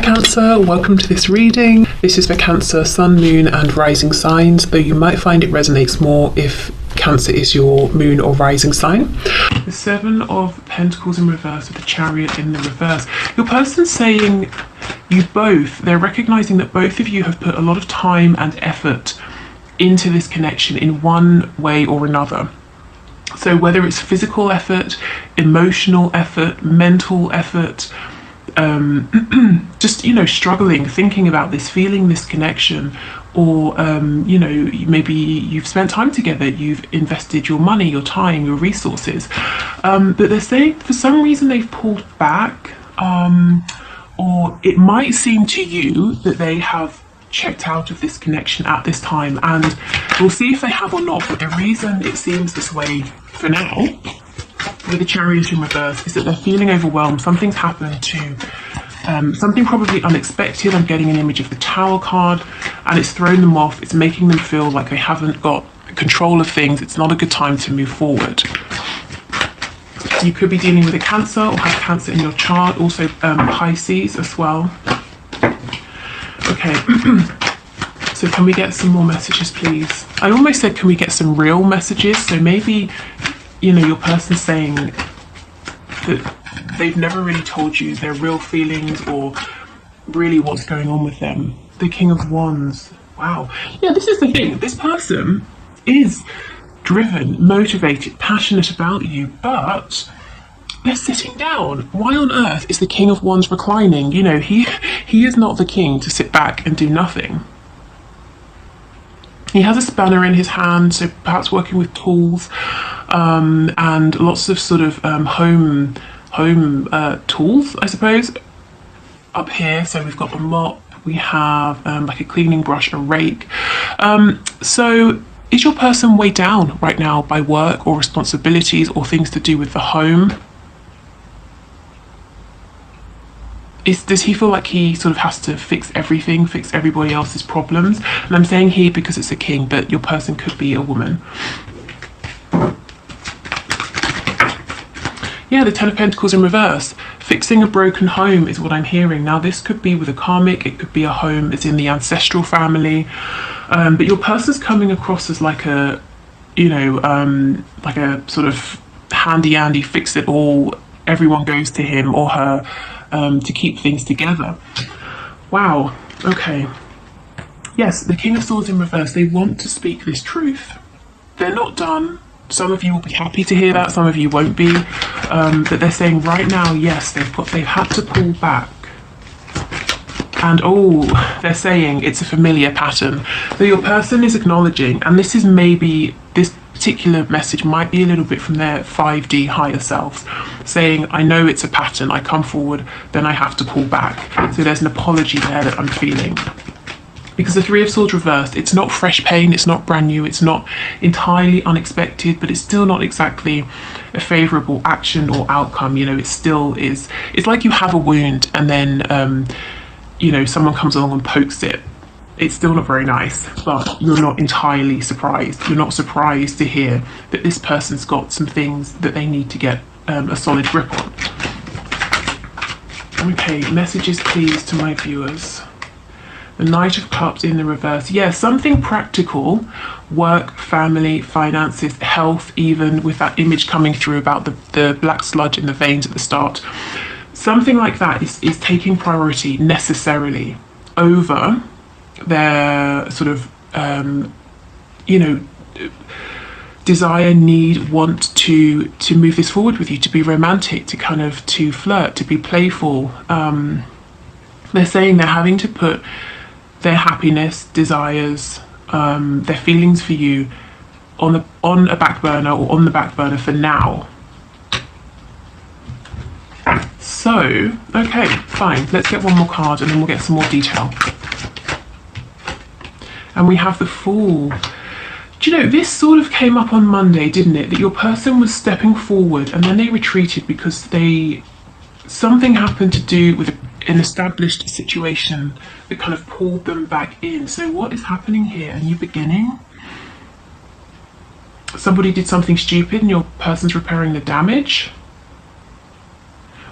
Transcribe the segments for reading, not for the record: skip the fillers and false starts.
Cancer, welcome to this reading. This is for Cancer, Sun, Moon and Rising signs, though you might find it resonates more if Cancer is your moon or rising sign. The Seven of Pentacles in reverse with the Chariot in the reverse. Your person's saying they're recognizing that both of you have put a lot of time and effort into this connection in one way or another. So whether it's physical effort, emotional effort, mental effort, just, struggling, thinking about this, feeling this connection, or, maybe you've spent time together, you've invested your money, your time, your resources. But they're saying for some reason they've pulled back, or it might seem to you that they have checked out of this connection at this time, and we'll see if they have or not. But the reason it seems this way for now with the Chariot in reverse is that they're feeling overwhelmed. Something's happened to something probably unexpected. I'm getting an image of the Tower card, and it's thrown them off. It's making them feel like they haven't got control of things. It's not a good time to move forward. You could be dealing with a Cancer or have Cancer in your chart, also Pisces as well. Okay, so can we get some more messages, please? I almost said, can we get some real messages? So maybe, your person's saying that they've never really told you their real feelings or really what's going on with them. The King of Wands. Wow. Yeah, this is the thing. This person is driven, motivated, passionate about you, but they're sitting down. Why on earth is the King of Wands reclining? He is not the king to sit back and do nothing. He has a spanner in his hand, so perhaps working with tools, and lots of sort of home tools, I suppose, up here. So we've got a mop, we have like a cleaning brush, a rake. So is your person weighed down right now by work or responsibilities or things to do with the home? Does he feel like he sort of has to fix everything, fix everybody else's problems? And I'm saying he because it's a king, but your person could be a woman. Yeah, the Ten of Pentacles in reverse. Fixing a broken home is what I'm hearing. Now, this could be with a karmic, it could be a home as in the ancestral family. But your person's coming across as like a, like a sort of handy-andy, fix-it-all, everyone goes to him or her, to keep things together. Wow, okay. Yes, the King of Swords in reverse, they want to speak this truth. They're not done. Some of you will be happy to hear that, some of you won't be. But they're saying right now, yes, they've had to pull back. And they're saying it's a familiar pattern. So your person is acknowledging, and this is maybe, this particular message might be a little bit from their 5D higher selves, saying, I know it's a pattern, I come forward, then I have to pull back. So there's an apology there that I'm feeling. Because the Three of Swords reversed, it's not fresh pain, it's not brand new, it's not entirely unexpected, but it's still not exactly a favourable action or outcome. It still is, it's like you have a wound and then, someone comes along and pokes it. It's still not very nice, but you're not entirely surprised. You're not surprised to hear that this person's got some things that they need to get a solid grip on. Okay, messages please to my viewers. The Knight of Cups in the reverse. Yeah, something practical, work, family, finances, health, even with that image coming through about the black sludge in the veins at the start. Something like that is taking priority necessarily over their sort of, desire, need, want to move this forward with you, to be romantic, to flirt, to be playful. They're saying they're having to put their happiness, desires, their feelings for you on a back burner or on the back burner for now. So, okay, fine. Let's get one more card and then we'll get some more detail. And we have the Fool. Do you know, this sort of came up on Monday, didn't it? That your person was stepping forward and then they retreated because something happened to do with an established situation that kind of pulled them back in. So what is happening here? A new beginning? Somebody did something stupid and your person's repairing the damage?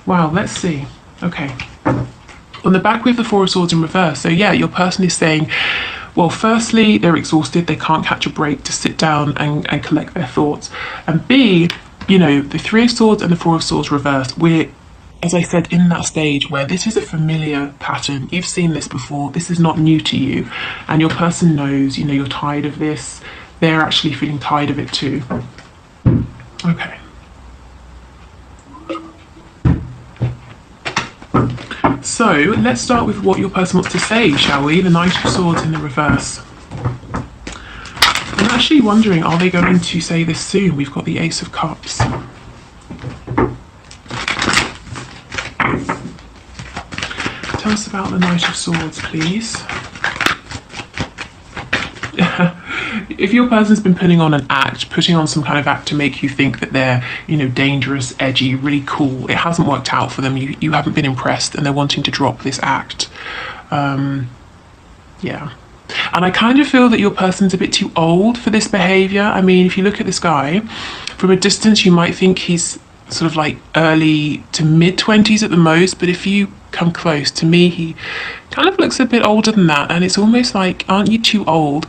Wow, let's see. Okay. On the back, we have the Four of Swords in reverse. So yeah, your person is saying, well, firstly, they're exhausted. They can't catch a break to sit down and collect their thoughts. And B, you know, the Three of Swords and the Four of Swords reversed. We're, as I said, in that stage where this is a familiar pattern. You've seen this before. This is not new to you. And your person knows, you know, you're tired of this. They're actually feeling tired of it too. Okay. So let's start with what your person wants to say, shall we? The Knight of Swords in the reverse. I'm actually wondering, are they going to say this soon? We've got the Ace of Cups. Tell us about the Knight of Swords, please. If your person's been putting on some kind of act to make you think that they're, you know, dangerous, edgy, really cool, it hasn't worked out for them, you haven't been impressed, and they're wanting to drop this act. Yeah. And I kind of feel that your person's a bit too old for this behaviour. I mean, if you look at this guy, from a distance you might think he's sort of like early to mid-20s at the most, but if you come close, to me he kind of looks a bit older than that, and it's almost like, aren't you too old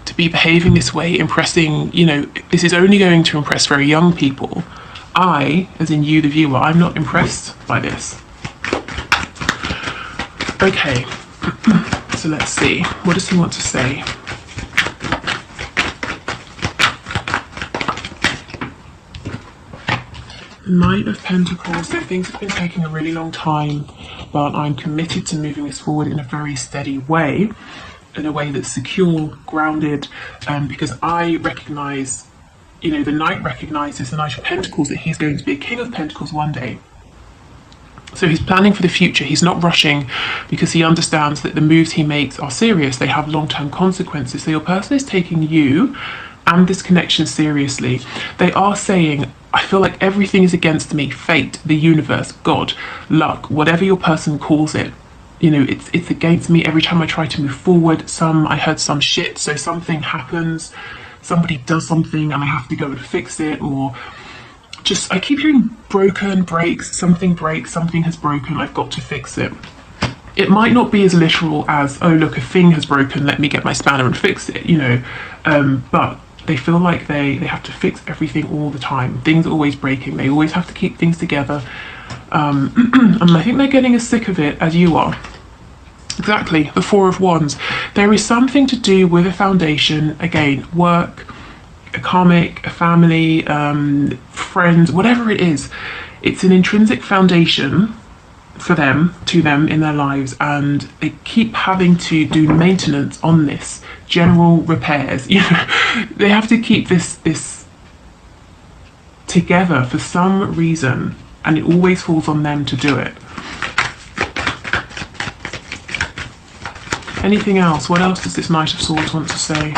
to be behaving this way, impressing, you know, this is only going to impress very young people. I, as in you the viewer, I'm not impressed by this. Okay, so let's see, what does he want to say? Knight of Pentacles, so things have been taking a really long time, but I'm committed to moving this forward in a very steady way, in a way that's secure, grounded, because I recognise, you know, the Knight recognises, the Knight of Pentacles, that he's going to be a King of Pentacles one day. So he's planning for the future. He's not rushing because he understands that the moves he makes are serious. They have long-term consequences. So your person is taking you and this connection seriously. They are saying, I feel like everything is against me. Fate, the universe, God, luck, whatever your person calls it. You know, it's against me every time I try to move forward. I heard some shit, so something happens, somebody does something and I have to go and fix it, or just, I keep hearing broken, breaks, something has broken, I've got to fix it. It might not be as literal as, oh look, a thing has broken, let me get my spanner and fix it, you know, but they feel like they have to fix everything all the time. Things are always breaking, they always have to keep things together. And I think they're getting as sick of it as you are. Exactly, the Four of Wands. There is something to do with a foundation, again, work, a karmic, a family, friends, whatever it is. It's an intrinsic foundation for them, to them in their lives, and they keep having to do maintenance on this, general repairs. You know, they have to keep this together for some reason, and it always falls on them to do it. Anything else? What else does this Knight of Swords want to say?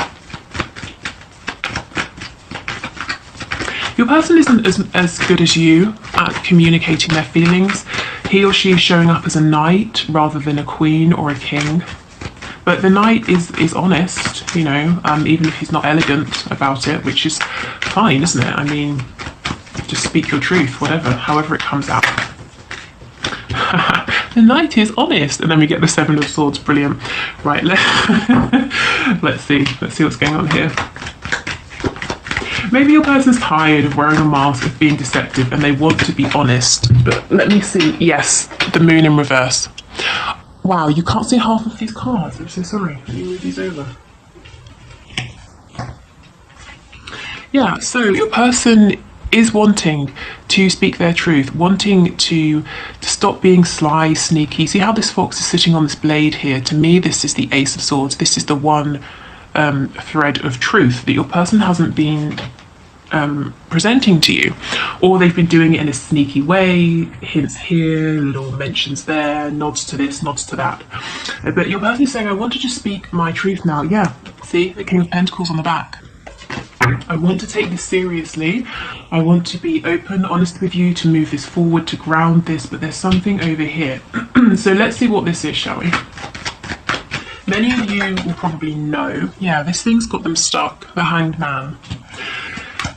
Your person isn't as good as you at communicating their feelings. He or she is showing up as a knight rather than a queen or a king. But the knight is honest, you know, even if he's not elegant about it, which is fine, isn't it? I mean, just speak your truth, whatever, however it comes out. The knight is honest, and then we get the Seven of Swords. Brilliant. Right, let's see what's going on here. Maybe your person's tired of wearing a mask, of being deceptive, and they want to be honest. But let me see. Yes, the Moon in reverse. Wow, you can't see half of these cards. I'm so sorry. Let me move these over. Yeah, so your person is wanting to speak their truth, wanting to stop being sly, sneaky. See how this fox is sitting on this blade here? To me, this is the Ace of Swords. This is the one thread of truth that your person hasn't been presenting to you, or they've been doing it in a sneaky way, hints here, little mentions there, nods to this, nods to that. But your person is saying, I want to just speak my truth now. Yeah, see, the King of Pentacles on the back. I want to take this seriously. I want to be open, honest with you, to move this forward, to ground this, but there's something over here. So let's see what this is, shall we? Many of you will probably know. Yeah, this thing's got them stuck, the Hanged Man.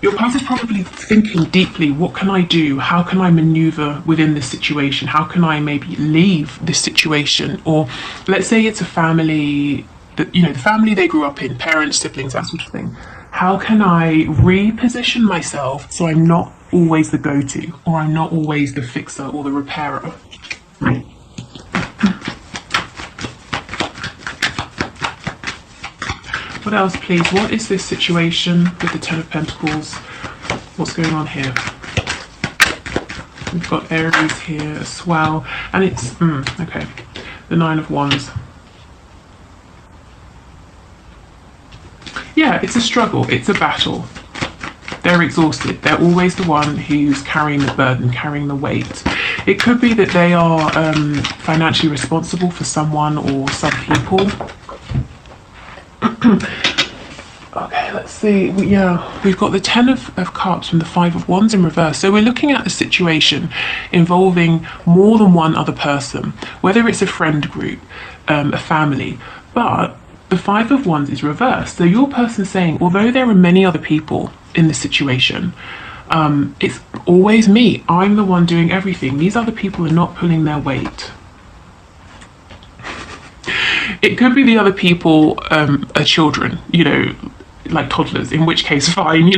Your person's probably thinking deeply, what can I do? How can I maneuver within this situation? How can I maybe leave this situation? Or let's say it's a family that, the family they grew up in, parents, siblings, that sort of thing. How can I reposition myself so I'm not always the go-to, or I'm not always the fixer or the repairer? What else, please? What is this situation with the Ten of Pentacles? What's going on here? We've got Aries here as well, and it's okay. The Nine of Wands. Yeah, it's a struggle. It's a battle. They're exhausted. They're always the one who's carrying the burden, carrying the weight. It could be that they are financially responsible for someone or some people. Okay, let's see. We've got the Ten of Cups and the Five of Wands in reverse. So we're looking at a situation involving more than one other person, whether it's a friend group, a family. But the Five of Wands is reversed. So your person's saying, although there are many other people in this situation, it's always me. I'm the one doing everything. These other people are not pulling their weight. It could be the other people are children, like toddlers, in which case fine,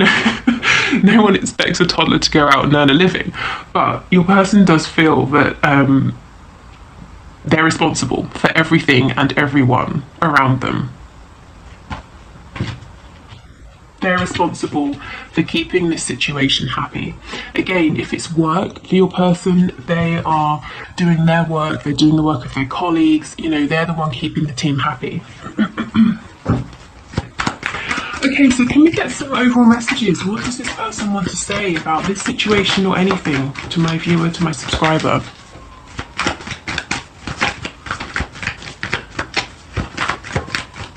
no one expects a toddler to go out and earn a living. But your person does feel that they're responsible for everything and everyone around them. They're responsible for keeping this situation happy. Again, if it's work for your person, they are doing their work, they're doing the work of their colleagues, they're the one keeping the team happy. Okay, so can we get some overall messages? What does this person want to say about this situation or anything to my viewer, to my subscriber?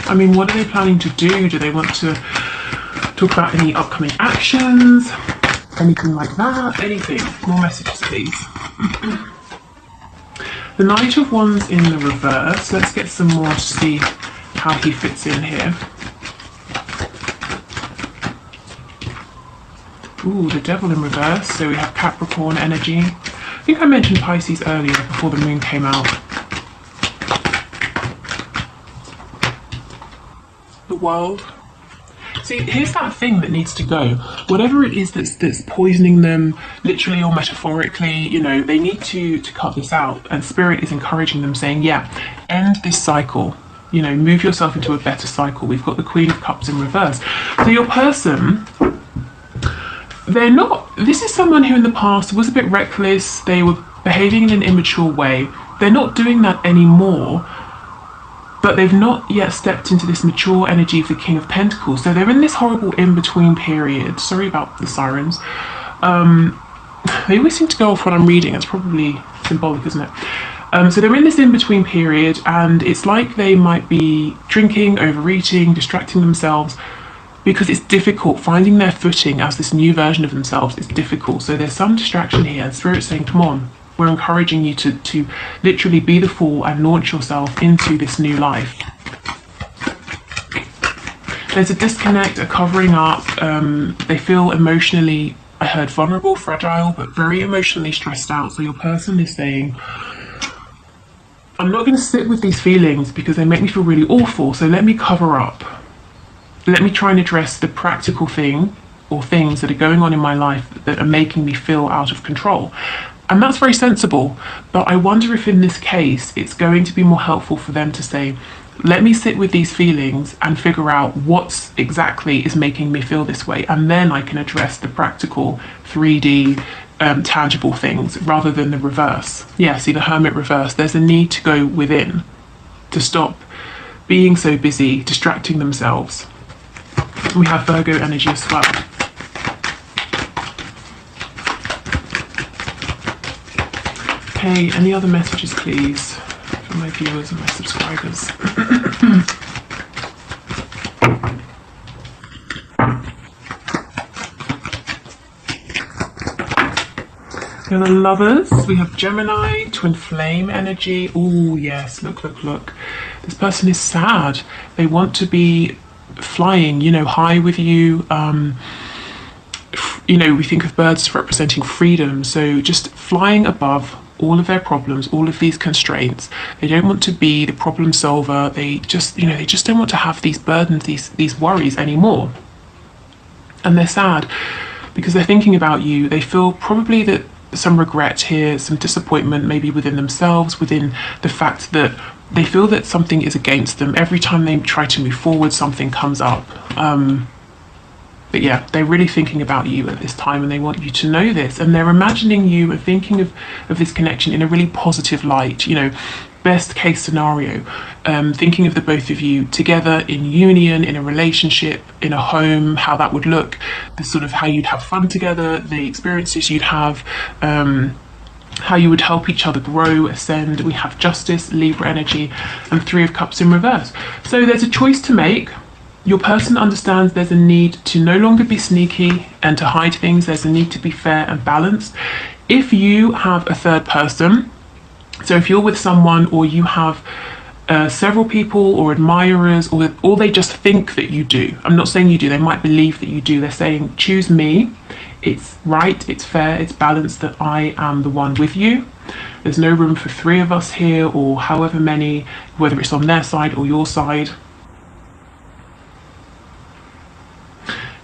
I mean, what are they planning to do? Do they want to talk about any upcoming actions? Anything like that? Anything? More messages, please. The Knight of Wands in the reverse. Let's get some more to see how he fits in here. Ooh, the Devil in reverse. So we have Capricorn energy. I think I mentioned Pisces earlier before the moon came out. The World. See, here's that thing that needs to go. Whatever it is that's poisoning them, literally or metaphorically, they need to cut this out. And Spirit is encouraging them, saying, yeah, end this cycle. Move yourself into a better cycle. We've got the Queen of Cups in reverse. So your person, they're not, this is someone who in the past was a bit reckless. They were behaving in an immature way. They're not doing that anymore. But they've not yet stepped into this mature energy of the King of Pentacles. So they're in this horrible in-between period. Sorry about the sirens. They always seem to go off when I'm reading. It's probably symbolic, isn't it? So they're in this in-between period, and it's like they might be drinking, overeating, distracting themselves, because it's difficult. Finding their footing as this new version of themselves is difficult. So there's some distraction here, and Spirit's saying, come on. We're encouraging you to literally be the fool and launch yourself into this new life. There's a disconnect, a covering up. They feel emotionally, I heard vulnerable, fragile, but very emotionally stressed out. So your person is saying, I'm not going to sit with these feelings because they make me feel really awful. So let me cover up. Let me try and address the practical thing or things that are going on in my life that are making me feel out of control. And that's very sensible, but I wonder if in this case it's going to be more helpful for them to say, let me sit with these feelings and figure out what exactly is making me feel this way, and then I can address the practical 3D tangible things rather than the reverse. Yeah, see the Hermit reverse. There's a need to go within, to stop being so busy, distracting themselves. We have Virgo energy as well. Okay, any other messages, please, for my viewers and my subscribers? We have the Lovers, we have Gemini, Twin Flame energy. Oh yes, look. This person is sad. They want to be flying, high with you. you know, we think of birds representing freedom, so just flying above all of their problems, all of these constraints. They don't want to be the problem solver. They just, you know, they just don't want to have these burdens, these worries anymore. And they're sad because they're thinking about you. They feel probably that some regret here, some disappointment maybe within themselves, within the fact that they feel that something is against them. Every time they try to move forward, something comes up. But yeah, they're really thinking about you at this time, and they want you to know this. And they're imagining you and thinking of this connection in a really positive light, you know, best case scenario, thinking of the both of you together in union, in a relationship, in a home, how that would look, the sort of how you'd have fun together, the experiences you'd have, how you would help each other grow, ascend. We have Justice, Libra energy, and Three of Cups in reverse. So there's a choice to make. Your person understands there's a need to no longer be sneaky and to hide things. There's a need to be fair and balanced. If you have a third person, so if you're with someone or you have several people or admirers, or they just think that you do. I'm not saying you do, they might believe that you do. They're saying, choose me. It's right, it's fair, it's balanced that I am the one with you. There's no room for three of us here or however many, whether it's on their side or your side.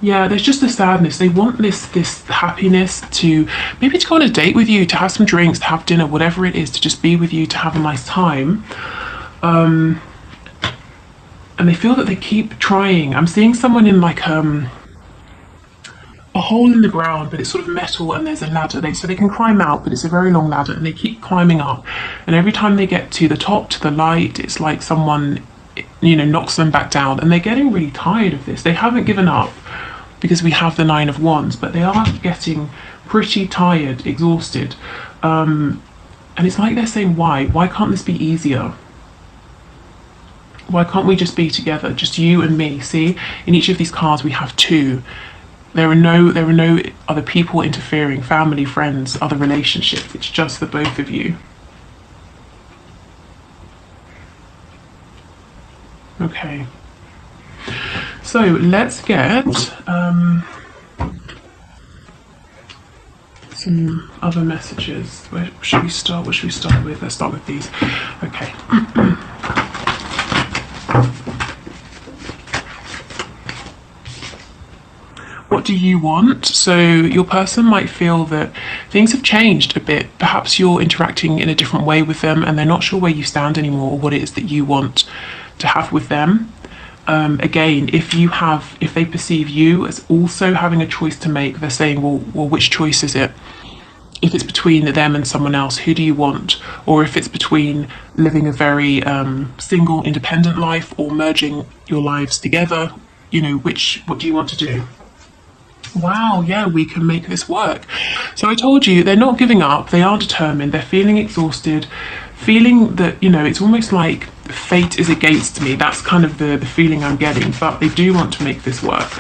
Yeah, there's just a sadness. They want this happiness to maybe to go on a date with you, to have some drinks, to have dinner, whatever it is, to just be with you, to have a nice time. And they feel that they keep trying. I'm seeing someone in like a hole in the ground, but it's sort of metal, and there's a ladder. So they can climb out, but it's a very long ladder, and they keep climbing up. And every time they get to the top, to the light, it's like someone, you know, knocks them back down, and they're getting really tired of this. They haven't given up, because we have the Nine of Wands, but they are getting pretty tired, exhausted. And it's like they're saying, why? Why can't this be easier? Why can't we just be together, just you and me? See, in each of these cards we have two. There are no other people interfering, family, friends, other relationships. It's just the both of you. Okay. So let's get some other messages. Where should we start? What should we start with? Let's start with these. Okay. What do you want? So your person might feel that things have changed a bit. Perhaps you're interacting in a different way with them, and they're not sure where you stand anymore, or what it is that you want to have with them. Again, if they perceive you as also having a choice to make, they're saying, well, which choice is it? If it's between them and someone else, who do you want? Or if it's between living a very single, independent life or merging your lives together, you know, what do you want to do? Wow, yeah, we can make this work. So I told you, they're not giving up, they are determined, they're feeling exhausted, feeling that, you know, it's almost like fate is against me. That's kind of the feeling I'm getting, but they do want to make this work.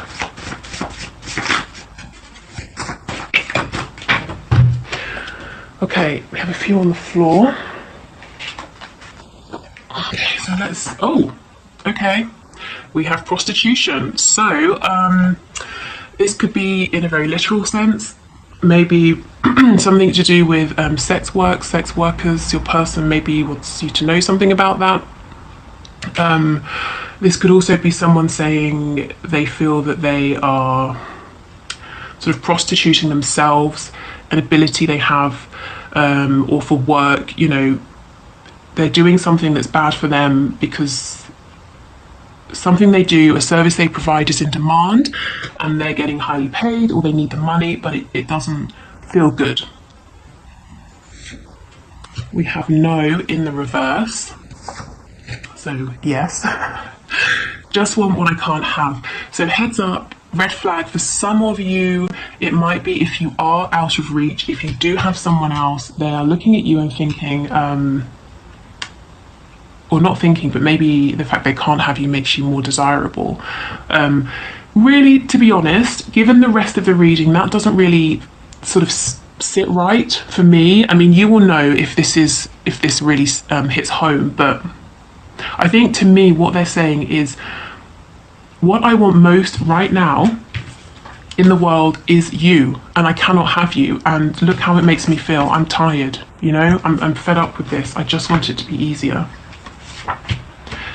Okay, we have a few on the floor. Okay, so okay. We have prostitution. So, this could be in a very literal sense, maybe something to do with sex workers. Your person maybe wants you to know something about that. This could also be someone saying they feel that they are sort of prostituting themselves, an ability they have, or for work, you know, they're doing something that's bad for them because something they do, a service they provide is in demand and they're getting highly paid, or they need the money, but it doesn't feel good. We have no in the reverse. So yes, just want what I can't have. So heads up, red flag for some of you. It might be if you are out of reach, if you do have someone else, they are looking at you and thinking, or not thinking, but maybe the fact they can't have you makes you more desirable. Really, to be honest, given the rest of the reading, that doesn't really sort of sit right for me. I mean, you will know if this really hits home, but I think to me what they're saying is, what I want most right now in the world is you, and I cannot have you, and look how it makes me feel. I'm tired, you know, I'm fed up with this. I just want it to be easier.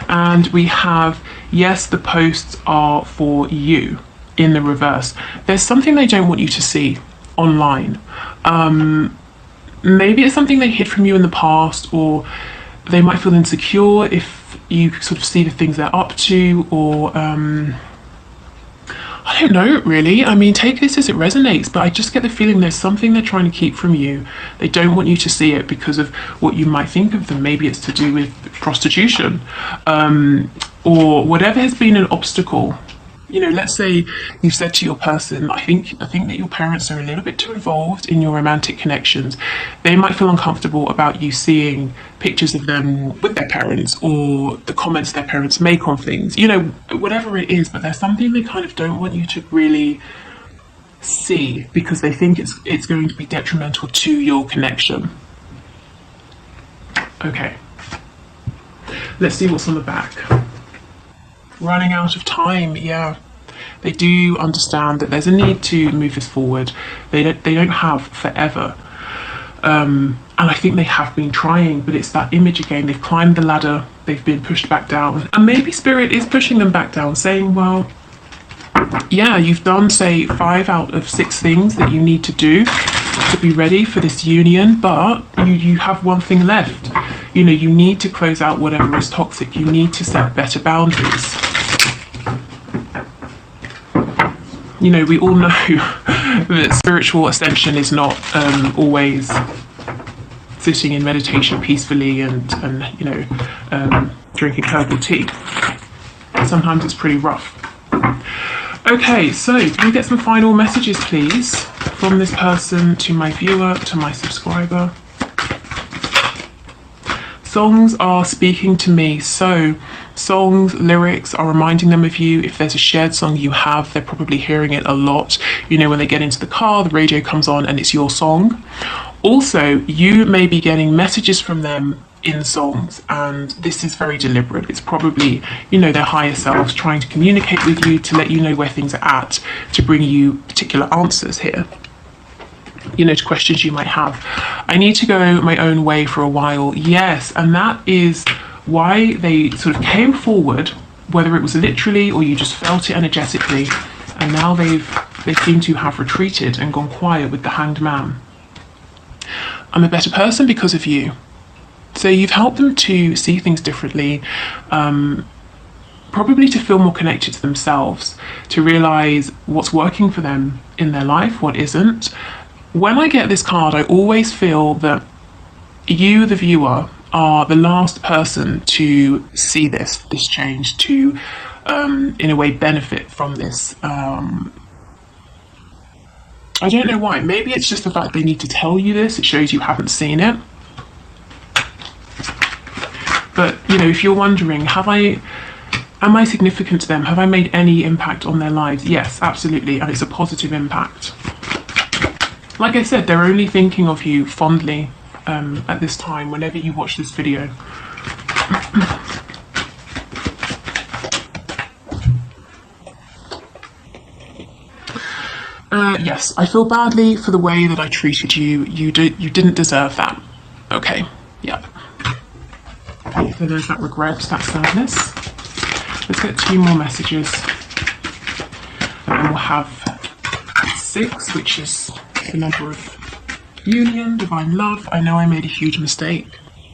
And we have, yes, the posts are for you in the reverse. There's something they don't want you to see online. Maybe it's something they hid from you in the past, or they might feel insecure if you sort of see the things they're up to, or I don't know really. I mean, take this as it resonates, but I just get the feeling there's something they're trying to keep from you. They don't want you to see it because of what you might think of them. Maybe it's to do with prostitution, or whatever has been an obstacle. You know, let's say you've said to your person, I think that your parents are a little bit too involved in your romantic connections. They might feel uncomfortable about you seeing pictures of them with their parents, or the comments their parents make on things, you know, whatever it is, but there's something they kind of don't want you to really see because they think it's going to be detrimental to your connection. Okay, let's see what's on the back. Running out of time, yeah. They do understand that there's a need to move this forward. They don't have forever. And I think they have been trying, but it's that image again. They've climbed the ladder, they've been pushed back down. And maybe Spirit is pushing them back down, saying, well, yeah, you've done, say, 5 out of 6 things that you need to do to be ready for this union, but you have one thing left. You know, you need to close out whatever is toxic. You need to set better boundaries. You know, we all know that spiritual ascension is not always sitting in meditation peacefully and you know, drinking herbal tea. Sometimes it's pretty rough. Okay, so can we get some final messages, please, from this person to my viewer, to my subscriber? Songs are speaking to me, so songs, lyrics are reminding them of you. If there's a shared song you have, they're probably hearing it a lot. You know, when they get into the car, the radio comes on and it's your song. Also, you may be getting messages from them in songs, and this is very deliberate. It's probably, you know, their higher selves trying to communicate with you to let you know where things are at, to bring you particular answers here, you know, to questions you might have. I need to go my own way for a while. Yes, and that is why they sort of came forward, whether it was literally or you just felt it energetically, and now they seem to have retreated and gone quiet with the Hanged Man. I'm a better person because of you. So you've helped them to see things differently, probably to feel more connected to themselves, to realise what's working for them in their life, what isn't. When I get this card, I always feel that you, the viewer, are the last person to see this change, to, in a way, benefit from this. I don't know why. Maybe it's just the fact they need to tell you this. It shows you haven't seen it. But, you know, if you're wondering, am I significant to them? Have I made any impact on their lives? Yes, absolutely. And it's a positive impact. Like I said, they're only thinking of you fondly at this time, whenever you watch this video. Yes, I feel badly for the way that I treated you. You didn't deserve that. Okay, yep. Okay, so there's that regret, that sadness. Let's get 2 more messages. And then we'll have 6, which is the number of union, divine love. I know I made a huge mistake.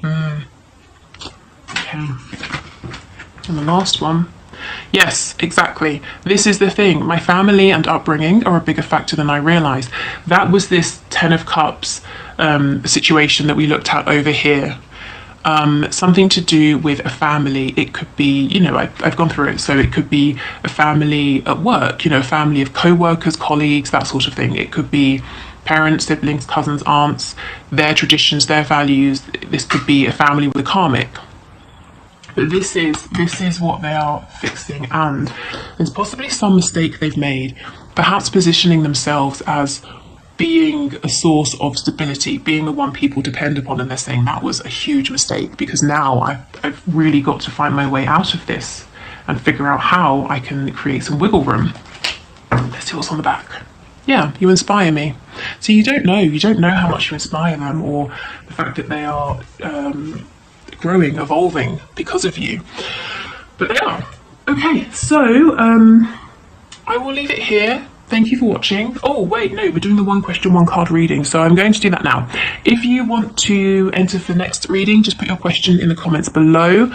Okay. And the last one. Yes, exactly. This is the thing. My family and upbringing are a bigger factor than I realised. That was this 10 of Cups situation that we looked at over here. Something to do with a family. It could be, you know, I've gone through it. So it could be a family at work, you know, a family of co-workers, colleagues, that sort of thing. It could be parents, siblings, cousins, aunts, their traditions, their values. This could be a family with a karmic. But this is what they are fixing, and there's possibly some mistake they've made, perhaps positioning themselves as being a source of stability, being the one people depend upon, and they're saying that was a huge mistake because now I've really got to find my way out of this and figure out how I can create some wiggle room. Let's see what's on the back. Yeah, you inspire me. So you don't know how much you inspire them, or the fact that they are growing, evolving because of you. But they are. Okay, so I will leave it here. Thank you for watching. Oh, wait, no, we're doing the one question, one card reading. So I'm going to do that now. If you want to enter for the next reading, just put your question in the comments below.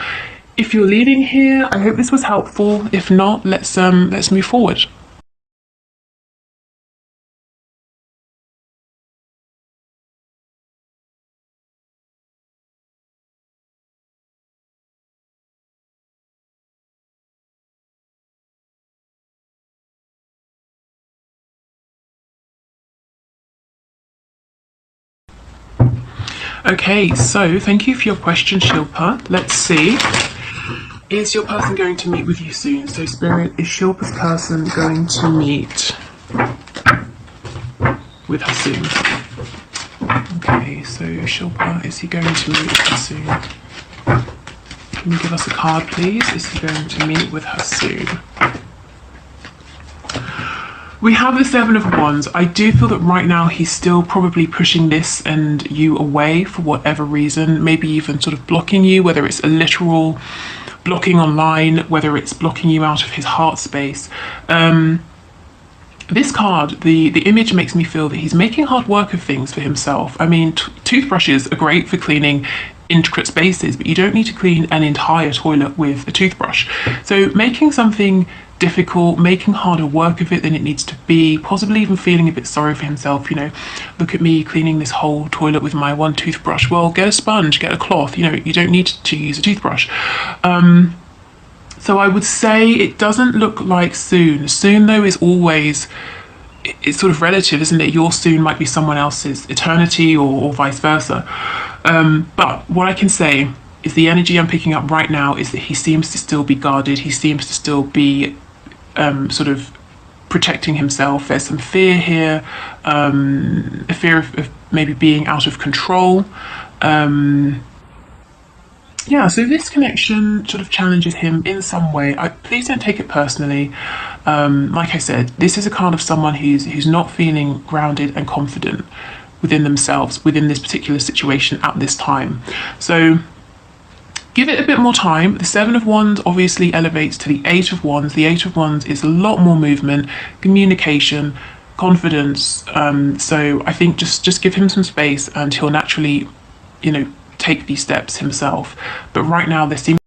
If you're leaving here, I hope this was helpful. If not, let's move forward. Okay, so thank you for your question, Shilpa. Let's see. Is your person going to meet with you soon? So, Spirit, is Shilpa's person going to meet with her soon? Okay, so Shilpa, is he going to meet with her soon? Can you give us a card, please? Is he going to meet with her soon? We have the Seven of Wands. I do feel that right now he's still probably pushing this and you away for whatever reason, maybe even sort of blocking you, whether it's a literal blocking online, whether it's blocking you out of his heart space. This card, the image makes me feel that he's making hard work of things for himself. I mean, toothbrushes are great for cleaning intricate spaces, but you don't need to clean an entire toilet with a toothbrush. So making something difficult, making harder work of it than it needs to be, possibly even feeling a bit sorry for himself, you know, look at me cleaning this whole toilet with my one toothbrush. Well, get a sponge, get a cloth, you know, you don't need to use a toothbrush. So I would say it doesn't look like soon. Soon, though, is always, it's sort of relative, isn't it? Your soon might be someone else's eternity, or vice versa. But what I can say is the energy I'm picking up right now is that he seems to still be guarded. He seems to still be sort of protecting himself. There's some fear here, a fear of maybe being out of control. Yeah, so this connection sort of challenges him in some way. Please don't take it personally. Like I said, this is a card of someone who's not feeling grounded and confident within themselves, within this particular situation at this time. So give it a bit more time. The Seven of Wands obviously elevates to the Eight of Wands. The Eight of Wands is a lot more movement, communication, confidence. So I think just give him some space and he'll naturally, you know, take these steps himself. But right now there seems